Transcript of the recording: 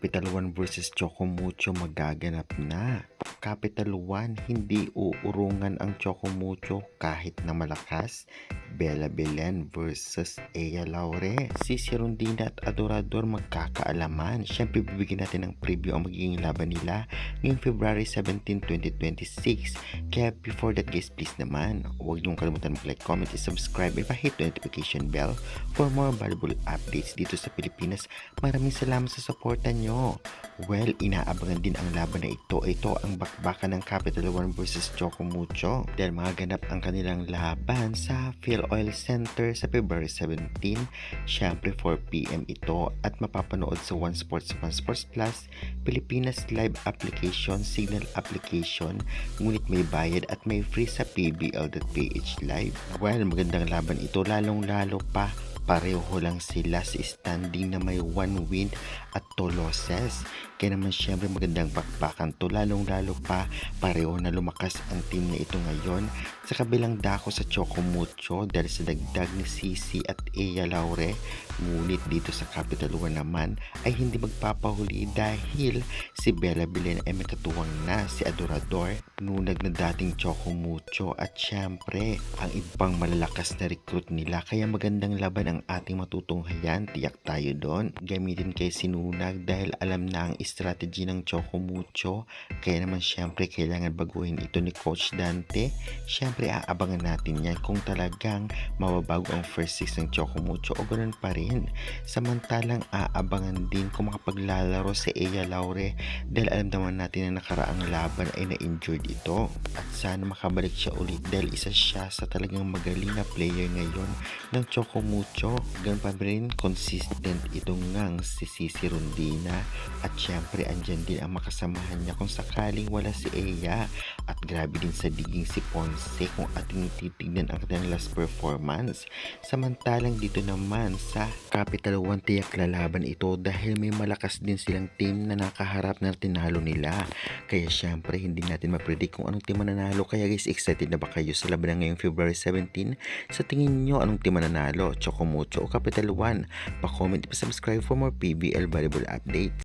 Capital One versus Chocomucho magaganap na. Capital One, hindi uurungan ang Chocomucho kahit na malakas. Bella Belen versus Ea Laure. Si Rondina at Adorador magkakaalaman. Siyempre bibigyan natin ng preview ang magiging laban nila ngayong February 17, 2026. Kaya before that guys, please naman, huwag niyong kalimutan mag-like, comment, and subscribe and pa-hit the notification bell for more valuable updates dito sa Pilipinas. Maraming salamat sa suporta nyo. Well, inaabangan din ang laban na ito. Ito ang bakbakan ng Capital One versus Chocomucho dahil magaganap ang kanilang laban sa Phil Oil Center sa February 17. Siyempre 4pm ito at mapapanood sa One Sports Plus, Pilipinas Live application, Signal application, ngunit may bayad at may free sa pbl.ph live. Well, magandang laban ito, lalong-lalo pa pareho lang sila sa standing na may 1 win at 2 losses. Kaya naman syempre magandang bakbakan to, lalong-lalo pa pareho na lumakas ang team na ito ngayon sa kabilang dako sa Chocomucho dahil sa dagdag ni Sisi at Ea Laure. Ngunit dito sa Capital One naman ay hindi magpapahuli dahil si Bella Belen ay may katuwang na si Adorador, nunag na dating Chocomucho at syempre ang ibang malalakas na recruit nila. Kaya magandang laban ang ating matutunghayan, tiyak tayo doon. Gamitin kay Sinunag dahil alam na ang strategy ng Chocomucho, kaya naman syempre kailangan baguhin ito ni Coach Dante. Syempre aabangan natin yan kung talagang mababago ang first six ng Chocomucho o ganun pa rin. Samantalang aabangan din kung makapaglalaro si Ea Laure dahil alam naman natin na nakaraang laban ay na-injured ito at sana makabalik siya ulit dahil isa siya sa talagang magaling na player ngayon ng Chocomucho. Ganun pa rin consistent itong ngang si Sisi Rondina at syempre andyan din ang makasamahan niya kung sakaling wala si Ea. At grabe din sa diging si Ponce kung ating titignan ang kanilang last performance. Samantalang dito naman sa Capital One, tiyak lalaban ito dahil may malakas din silang team na nakaharap na tinalo nila. Kaya syempre hindi natin mapredict kung anong team mananalo. Kaya guys, excited na ba kayo sa laban ngayong February 17? Sa tingin nyo, anong team mananalo? Chocomucho o Capital One? Pa-comment, pa-subscribe for more PBL valuable updates.